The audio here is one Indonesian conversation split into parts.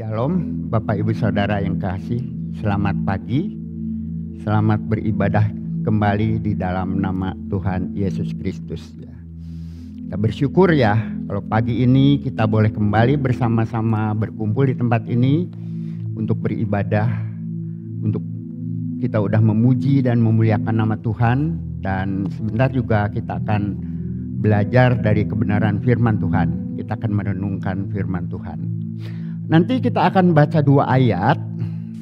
Shalom Bapak Ibu Saudara yang kasih, selamat pagi, selamat beribadah kembali di dalam nama Tuhan Yesus Kristus. Kita bersyukur ya kalau pagi ini kita boleh kembali bersama-sama berkumpul di tempat ini untuk beribadah, untuk kita udah memuji dan memuliakan nama Tuhan, dan sebentar juga kita akan belajar dari kebenaran firman Tuhan. Kita akan merenungkan firman Tuhan. Nanti kita akan baca 2 ayat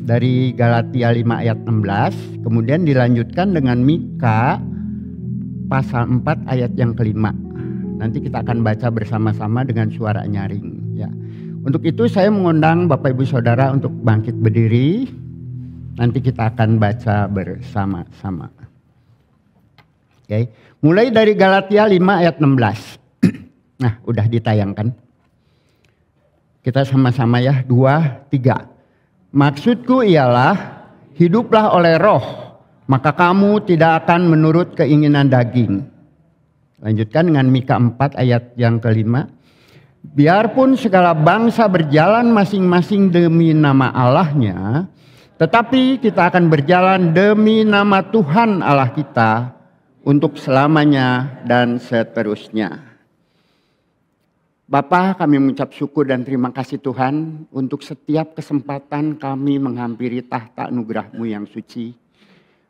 dari Galatia 5 ayat 16. Kemudian dilanjutkan dengan Mika pasal 4 ayat yang kelima. Nanti kita akan baca bersama-sama dengan suara nyaring. Ya. Untuk itu saya mengundang Bapak Ibu Saudara untuk bangkit berdiri. Nanti kita akan baca bersama-sama. Oke. Mulai dari Galatia 5 ayat 16. Nah, udah ditayangkan. Kita sama-sama ya, 2, 3. Maksudku ialah hiduplah oleh roh, maka kamu tidak akan menurut keinginan daging. Lanjutkan dengan Mika 4 ayat yang kelima. Biarpun segala bangsa berjalan masing-masing demi nama Allahnya, tetapi kita akan berjalan demi nama Tuhan Allah kita untuk selamanya dan seterusnya. Bapa, kami mengucap syukur dan terima kasih Tuhan untuk setiap kesempatan kami menghampiri tahta anugerah-Mu yang suci.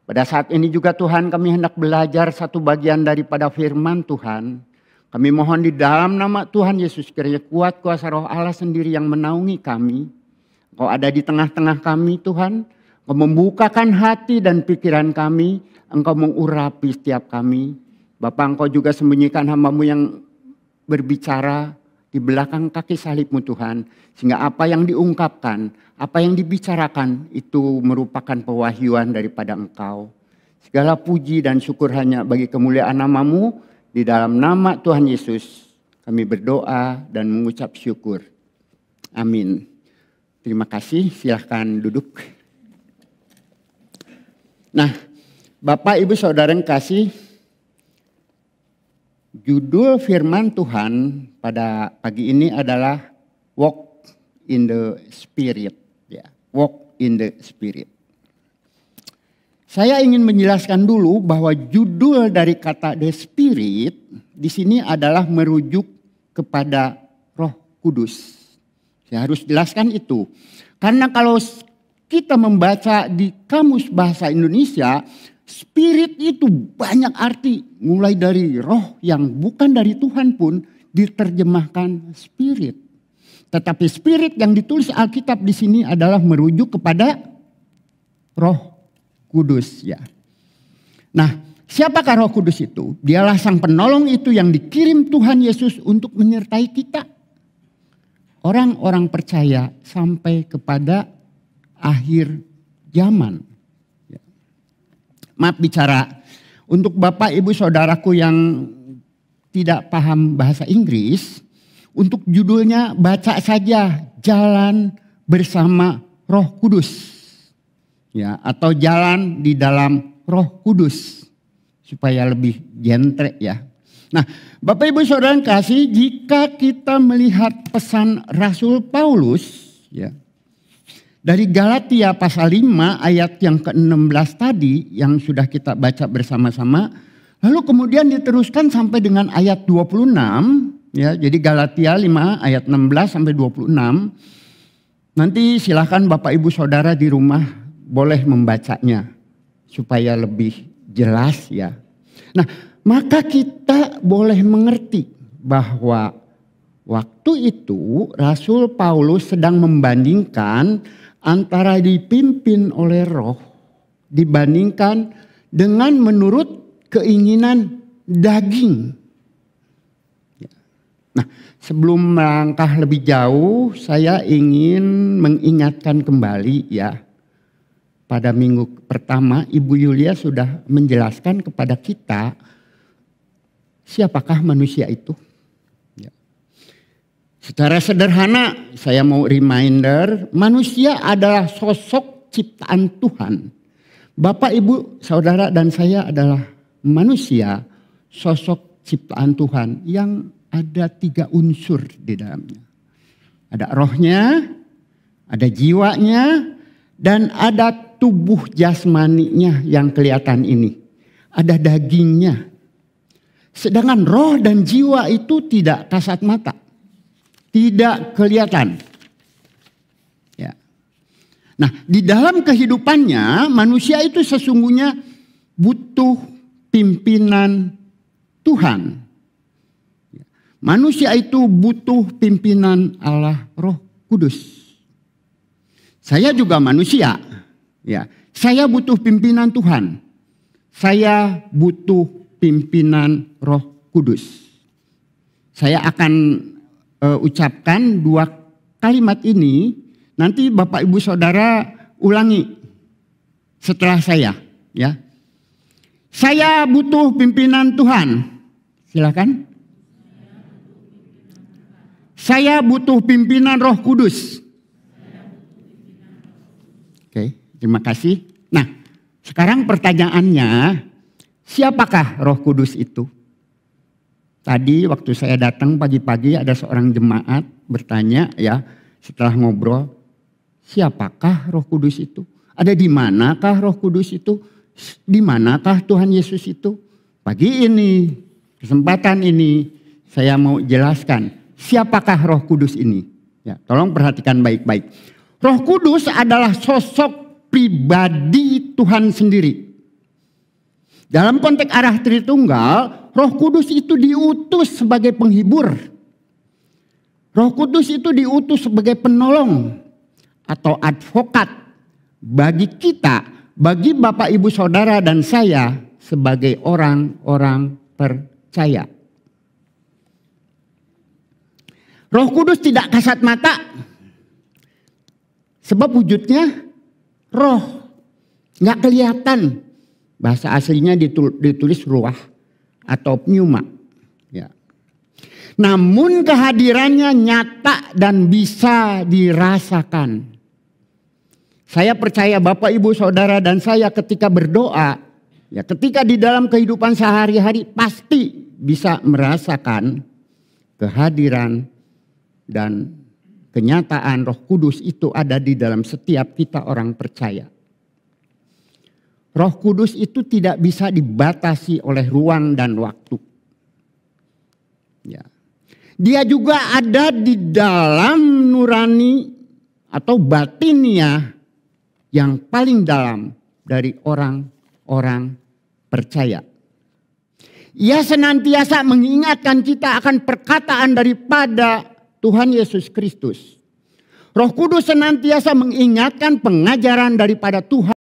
Pada saat ini juga Tuhan kami hendak belajar satu bagian daripada firman Tuhan. Kami mohon di dalam nama Tuhan Yesus kiranya kuat kuasa roh Allah sendiri yang menaungi kami. Engkau ada di tengah-tengah kami Tuhan. Engkau membukakan hati dan pikiran kami. Engkau mengurapi setiap kami. Bapa, Engkau juga sembunyikan hamba-Mu yang berbicara di belakang kaki salib-Mu Tuhan. Sehingga apa yang diungkapkan, apa yang dibicarakan itu merupakan pewahyuan daripada Engkau. Segala puji dan syukur hanya bagi kemuliaan nama-Mu. Di dalam nama Tuhan Yesus kami berdoa dan mengucap syukur. Amin. Terima kasih, silahkan duduk. Nah, Bapak Ibu Saudara yang kasih, judul firman Tuhan pada pagi ini adalah Walk in the Spirit. Ya, Walk in the Spirit. Saya ingin menjelaskan dulu bahwa judul dari kata the Spirit di sini adalah merujuk kepada Roh Kudus. Saya harus jelaskan itu. Karena kalau kita membaca di Kamus Bahasa Indonesia, Spirit itu banyak arti, mulai dari roh yang bukan dari Tuhan pun diterjemahkan spirit. Tetapi spirit yang ditulis Alkitab di sini adalah merujuk kepada Roh Kudus ya. Nah, siapakah Roh Kudus itu? Dialah sang penolong itu yang dikirim Tuhan Yesus untuk menyertai kita. Orang-orang percaya sampai kepada akhir zaman. Maaf bicara, untuk Bapak Ibu Saudaraku yang tidak paham bahasa Inggris, untuk judulnya baca saja Jalan Bersama Roh Kudus. Ya, atau Jalan di dalam Roh Kudus. Supaya lebih jentrek ya. Nah, Bapak Ibu Saudara kasih, jika kita melihat pesan Rasul Paulus ya, dari Galatia pasal 5 ayat yang ke-16 tadi yang sudah kita baca bersama-sama. Lalu kemudian diteruskan sampai dengan ayat 26. Ya, jadi Galatia 5 ayat 16 sampai 26. Nanti silahkan Bapak Ibu Saudara di rumah boleh membacanya. Supaya lebih jelas ya. Nah, maka kita boleh mengerti bahwa waktu itu Rasul Paulus sedang membandingkan antara dipimpin oleh roh dibandingkan dengan menurut keinginan daging. Nah, sebelum melangkah lebih jauh, saya ingin mengingatkan kembali ya. Pada minggu pertama Ibu Yulia sudah menjelaskan kepada kita siapakah manusia itu. Secara sederhana saya mau reminder, manusia adalah sosok ciptaan Tuhan. Bapak, Ibu, Saudara dan saya adalah manusia, sosok ciptaan Tuhan yang ada 3 unsur di dalamnya. Ada rohnya, Ada jiwanya dan ada tubuh jasmaninya yang kelihatan ini. Ada dagingnya. Sedangkan roh dan jiwa itu tidak kasat mata. Tidak kelihatan. Ya. Nah, di dalam kehidupannya manusia itu sesungguhnya butuh pimpinan Tuhan. Manusia itu butuh pimpinan Allah Roh Kudus. Saya juga manusia, ya. Saya butuh pimpinan Tuhan. Saya butuh pimpinan Roh Kudus. Saya akan ucapkan 2 kalimat ini. Nanti Bapak Ibu Saudara ulangi setelah saya, ya. Saya butuh pimpinan Tuhan. Silakan. Saya butuh pimpinan Roh Kudus. Oke, terima kasih. Nah, sekarang pertanyaannya, siapakah Roh Kudus itu? Tadi waktu saya datang pagi-pagi ada seorang jemaat bertanya, ya, setelah ngobrol, siapakah Roh Kudus itu? Ada di manakah Roh Kudus itu? Di manakah Tuhan Yesus itu? Pagi ini, kesempatan ini saya mau jelaskan siapakah Roh Kudus ini. Ya, tolong perhatikan baik-baik. Roh Kudus adalah sosok pribadi Tuhan sendiri. Dalam konteks arah Tritunggal, Roh Kudus itu diutus sebagai penghibur. Roh Kudus itu diutus sebagai penolong atau advokat bagi kita, bagi Bapak Ibu Saudara dan saya sebagai orang-orang percaya. Roh Kudus tidak kasat mata. Sebab wujudnya roh, nggak kelihatan. Bahasa aslinya ditulis ruah atau pneuma. Ya. Namun kehadirannya nyata dan bisa dirasakan. Saya percaya Bapak Ibu Saudara dan saya ketika berdoa, ya ketika di dalam kehidupan sehari-hari pasti bisa merasakan kehadiran dan kenyataan Roh Kudus itu ada di dalam setiap kita orang percaya. Roh Kudus itu tidak bisa dibatasi oleh ruang dan waktu. Ya. Dia juga ada di dalam nurani atau batinia yang paling dalam dari orang-orang percaya. Ia senantiasa mengingatkan kita akan perkataan daripada Tuhan Yesus Kristus. Roh Kudus senantiasa mengingatkan pengajaran daripada Tuhan